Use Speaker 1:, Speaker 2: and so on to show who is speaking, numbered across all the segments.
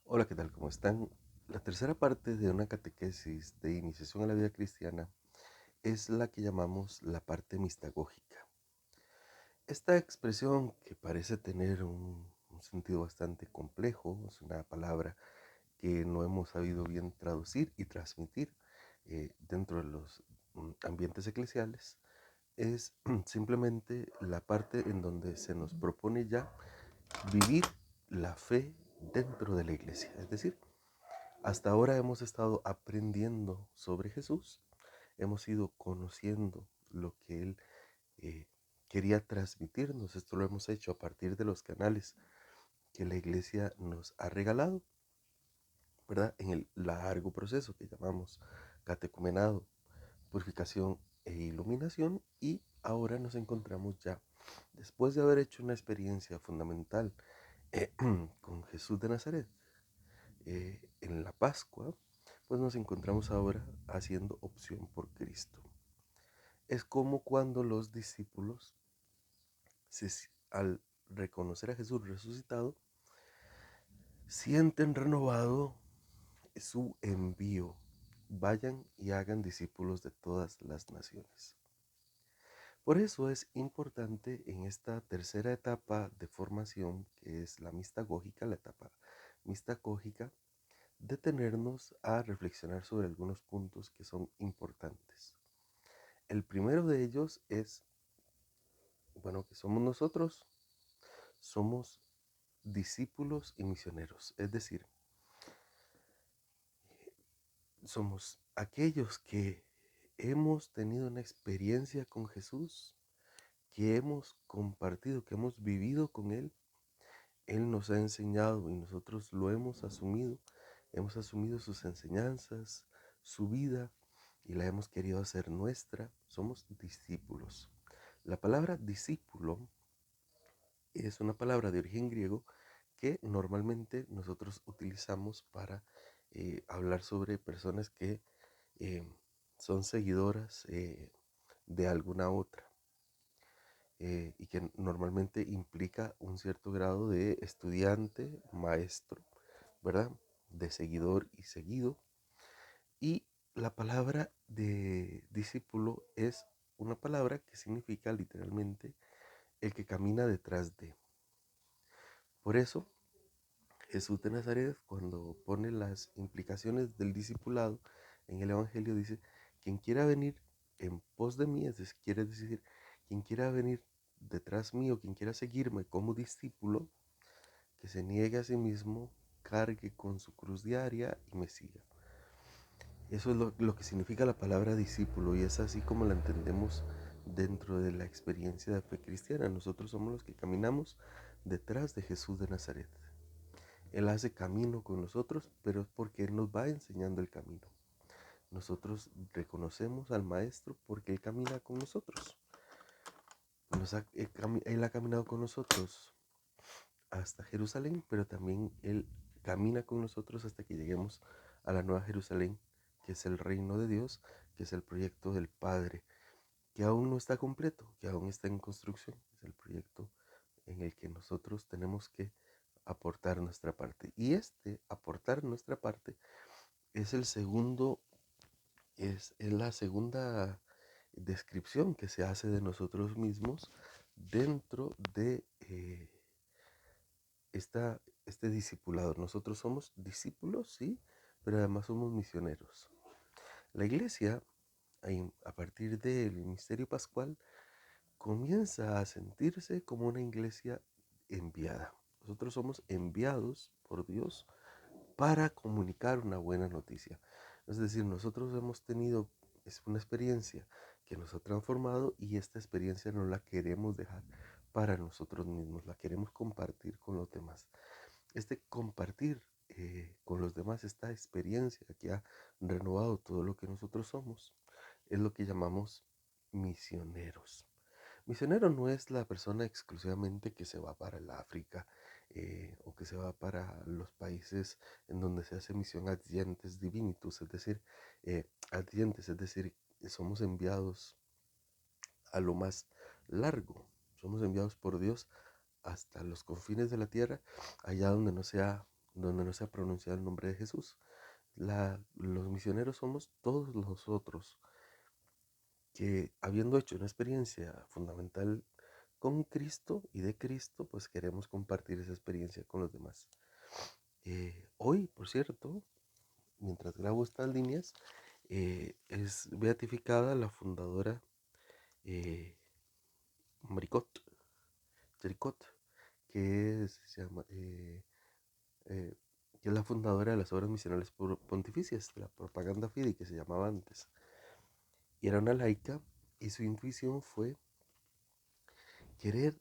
Speaker 1: Hola, ¿qué tal? ¿Cómo están? La tercera parte de una catequesis de iniciación a la vida cristiana es la que llamamos la parte mistagógica. Esta expresión, que parece tener un sentido bastante complejo, es una palabra que no hemos sabido bien traducir y transmitir dentro de los ambientes eclesiales, es simplemente la parte en donde se nos propone ya vivir la fe dentro de la iglesia. Es decir, hasta ahora hemos estado aprendiendo sobre Jesús, hemos ido conociendo lo que Él eh, quería transmitirnos. Esto lo hemos hecho a partir de los canales que la iglesia nos ha regalado, ¿verdad? En el largo proceso que llamamos catecumenado, purificación e iluminación. Y ahora nos encontramos ya, después de haber hecho una experiencia fundamental con Jesús de Nazaret, en la Pascua, pues nos encontramos ahora haciendo opción por Cristo. Es como cuando los discípulos, al reconocer a Jesús resucitado, sienten renovado su envío. Vayan y hagan discípulos de todas las naciones. Por eso es importante en esta tercera etapa de formación, que es la mistagógica, la etapa mistagógica, detenernos a reflexionar sobre algunos puntos que son importantes. El primero de ellos es, bueno, que somos nosotros, somos discípulos y misioneros, es decir, somos aquellos que hemos tenido una experiencia con Jesús, que hemos compartido, que hemos vivido con Él. Él nos ha enseñado y nosotros lo hemos asumido sus enseñanzas, su vida, y la hemos querido hacer nuestra. Somos discípulos. La palabra discípulo es una palabra de origen griego que normalmente nosotros utilizamos para hablar sobre personas que eh, son seguidoras de alguna otra, y que normalmente implica un cierto grado de estudiante, maestro, ¿verdad? De seguidor y seguido. Y la palabra de discípulo es una palabra que significa literalmente el que camina detrás de. Por eso, Jesús de Nazaret, cuando pone las implicaciones del discipulado en el Evangelio, dice, quien quiera venir en pos de mí, quiere decir, quien quiera venir detrás mío, quien quiera seguirme como discípulo, que se niegue a sí mismo, cargue con su cruz diaria y me siga. Eso es lo que significa la palabra discípulo, y es así como la entendemos dentro de la experiencia de fe cristiana. Nosotros somos los que caminamos detrás de Jesús de Nazaret. Él hace camino con nosotros, pero es porque Él nos va enseñando el camino. Nosotros reconocemos al Maestro porque Él camina con nosotros. Él ha caminado con nosotros hasta Jerusalén, pero también Él camina con nosotros hasta que lleguemos a la Nueva Jerusalén, que es el reino de Dios, que es el proyecto del Padre, que aún no está completo, que aún está en construcción. Es el proyecto en el que nosotros tenemos que aportar nuestra parte. Y este aportar nuestra parte es el segundo, es la segunda descripción que se hace de nosotros mismos dentro de este discipulado. Nosotros somos discípulos, sí, pero además somos misioneros. La iglesia, a partir del misterio pascual, comienza a sentirse como una iglesia enviada. Nosotros somos enviados por Dios para comunicar una buena noticia. Es decir, nosotros hemos tenido una experiencia que nos ha transformado, y esta experiencia no la queremos dejar para nosotros mismos, la queremos compartir con los demás. Este compartir con los demás esta experiencia que ha renovado todo lo que nosotros somos es lo que llamamos misioneros. Misionero no es la persona exclusivamente que se va para el África, o que se va para los países en donde se hace misión adientes divinitus, es decir, adientes, es decir, somos enviados a lo más largo, somos enviados por Dios hasta los confines de la tierra, allá donde no sea donde no se ha pronunciado el nombre de Jesús. Los misioneros somos todos nosotros que, habiendo hecho una experiencia fundamental con Cristo y de Cristo, pues queremos compartir esa experiencia con los demás. Hoy, por cierto, mientras grabo estas líneas, es beatificada la fundadora eh, Maricot, Jericot, se llama, eh, que es la fundadora de las obras misionales pontificias, de la propaganda fide que se llamaba antes. Y era una laica y su intuición fue querer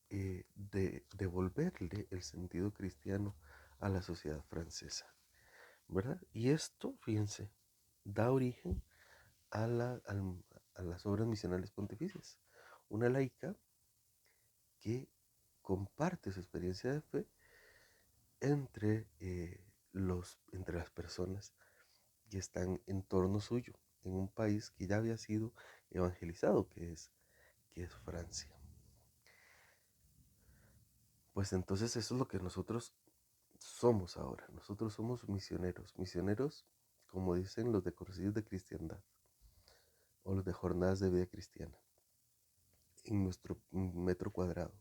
Speaker 1: devolverle el sentido cristiano a la sociedad francesa, ¿verdad? Y esto, fíjense, da origen a las obras misionales pontificias. Una laica que comparte su experiencia de fe entre las personas que están en torno suyo, en un país que ya había sido evangelizado, que es Francia. Pues entonces eso es lo que nosotros somos ahora. Nosotros somos misioneros, misioneros como dicen los de Cursillos de Cristiandad o los de Jornadas de Vida Cristiana, en nuestro metro cuadrado.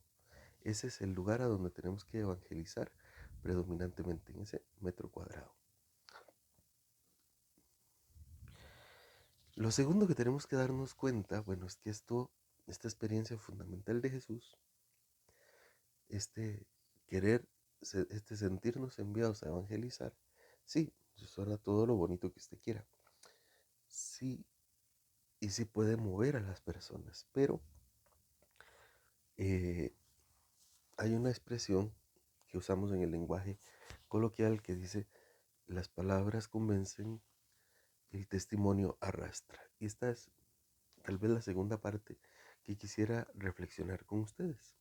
Speaker 1: Ese es el lugar a donde tenemos que evangelizar predominantemente, en ese metro cuadrado. Lo segundo que tenemos que darnos cuenta, bueno, es que esta experiencia fundamental de Jesús, este querer, este sentirnos enviados a evangelizar, sí, suena todo lo bonito que usted quiera, sí, y sí puede mover a las personas, pero eh, hay una expresión que usamos en el lenguaje coloquial que dice, las palabras convencen, el testimonio arrastra. Y esta es tal vez la segunda parte que quisiera reflexionar con ustedes.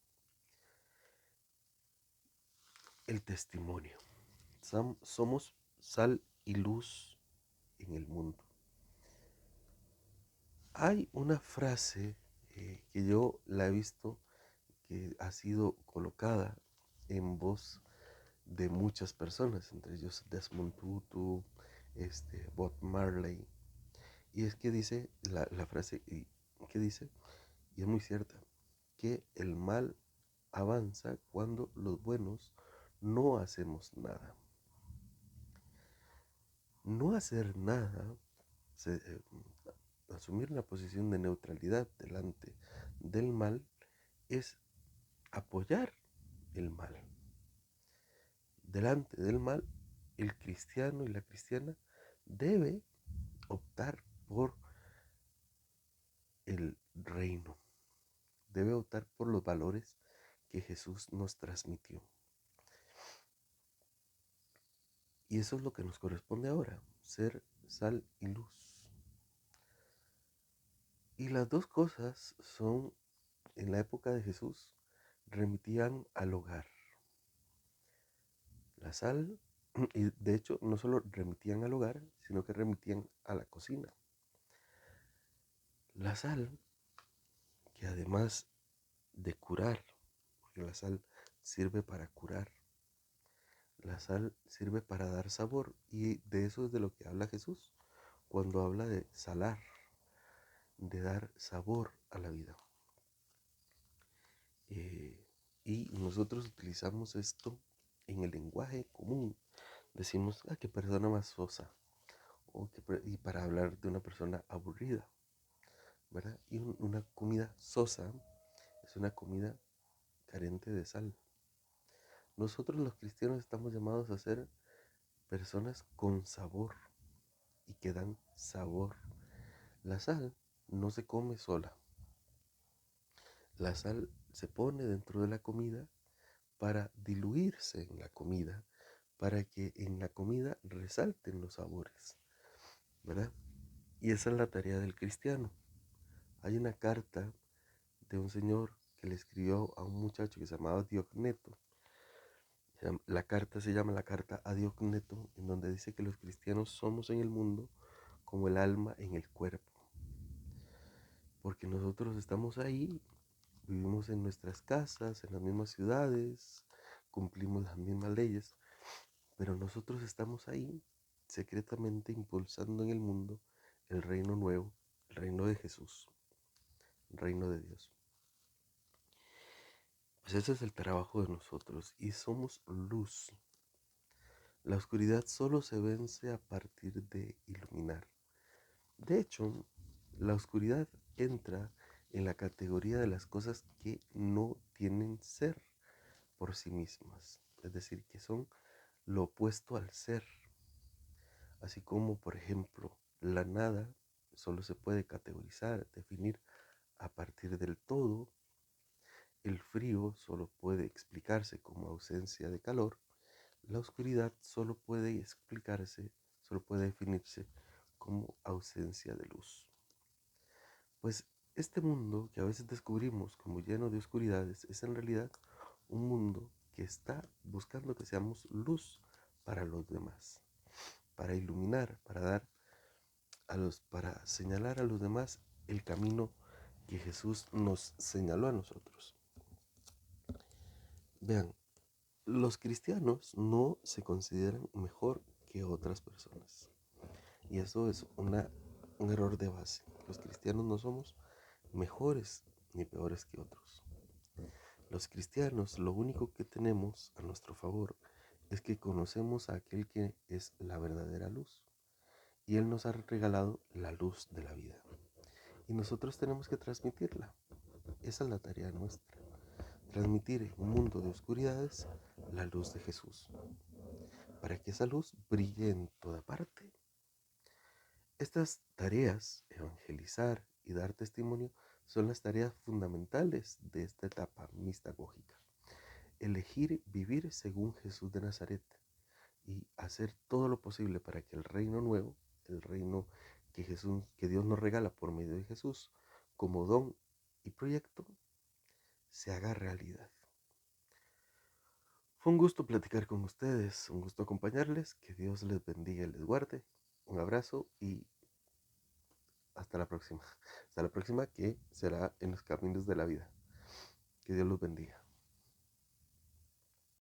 Speaker 1: El testimonio. Somos sal y luz en el mundo. Hay una frase que yo la he visto que ha sido colocada en voz de muchas personas, entre ellos Desmond Tutu, Bob Marley, y es que dice la frase que dice, y es muy cierta, que el mal avanza cuando los buenos no hacemos nada. No hacer nada, asumir una posición de neutralidad delante del mal, es apoyar el mal. Delante del mal, el cristiano y la cristiana debe optar por el reino, debe optar por los valores que Jesús nos transmitió. Y eso es lo que nos corresponde ahora, ser sal y luz. Y las dos cosas son, en la época de Jesús, remitían al hogar. La sal, y de hecho no solo remitían al hogar, sino que remitían a la cocina. La sal, que además de curar, porque la sal sirve para curar, la sal sirve para dar sabor, y de eso es de lo que habla Jesús cuando habla de salar, de dar sabor a la vida. Y nosotros utilizamos esto en el lenguaje común. Decimos, qué persona más sosa, y para hablar de una persona aburrida, ¿verdad? Y una comida sosa es una comida carente de sal. Nosotros los cristianos estamos llamados a ser personas con sabor y que dan sabor. La sal no se come sola. La sal se pone dentro de la comida para diluirse en la comida, para que en la comida resalten los sabores, ¿verdad? Y esa es la tarea del cristiano. Hay una carta de un señor que le escribió a un muchacho que se llamaba Diogneto. La carta se llama la carta a Diogneto, en donde dice que los cristianos somos en el mundo como el alma en el cuerpo. Porque nosotros estamos ahí, vivimos en nuestras casas, en las mismas ciudades, cumplimos las mismas leyes, pero nosotros estamos ahí secretamente impulsando en el mundo el reino nuevo, el reino de Jesús, el reino de Dios. Pues ese es el trabajo de nosotros y somos luz. La oscuridad solo se vence a partir de iluminar. De hecho, la oscuridad entra en la categoría de las cosas que no tienen ser por sí mismas, es decir, que son lo opuesto al ser. Así como, por ejemplo, la nada solo se puede categorizar, definir a partir del todo. El frío solo puede explicarse como ausencia de calor. La oscuridad solo puede explicarse, solo puede definirse como ausencia de luz. Pues este mundo que a veces descubrimos como lleno de oscuridades es en realidad un mundo que está buscando que seamos luz para los demás, para iluminar, para señalar a los demás el camino que Jesús nos señaló a nosotros. Vean, los cristianos no se consideran mejor que otras personas. Y eso es un error de base. Los cristianos no somos mejores ni peores que otros. Los cristianos lo único que tenemos a nuestro favor es que conocemos a aquel que es la verdadera luz. Y Él nos ha regalado la luz de la vida. Y nosotros tenemos que transmitirla. Esa es la tarea nuestra. Transmitir en un mundo de oscuridades la luz de Jesús. Para que esa luz brille en toda parte. Estas tareas, evangelizar y dar testimonio, son las tareas fundamentales de esta etapa mistagógica. Elegir vivir según Jesús de Nazaret y hacer todo lo posible para que el reino nuevo, el reino que Dios nos regala por medio de Jesús, como don y proyecto, se haga realidad. Fue un gusto platicar con ustedes, un gusto acompañarles, que Dios les bendiga y les guarde. Un abrazo y hasta la próxima. Hasta la próxima, que será en los caminos de la vida. Que Dios los bendiga.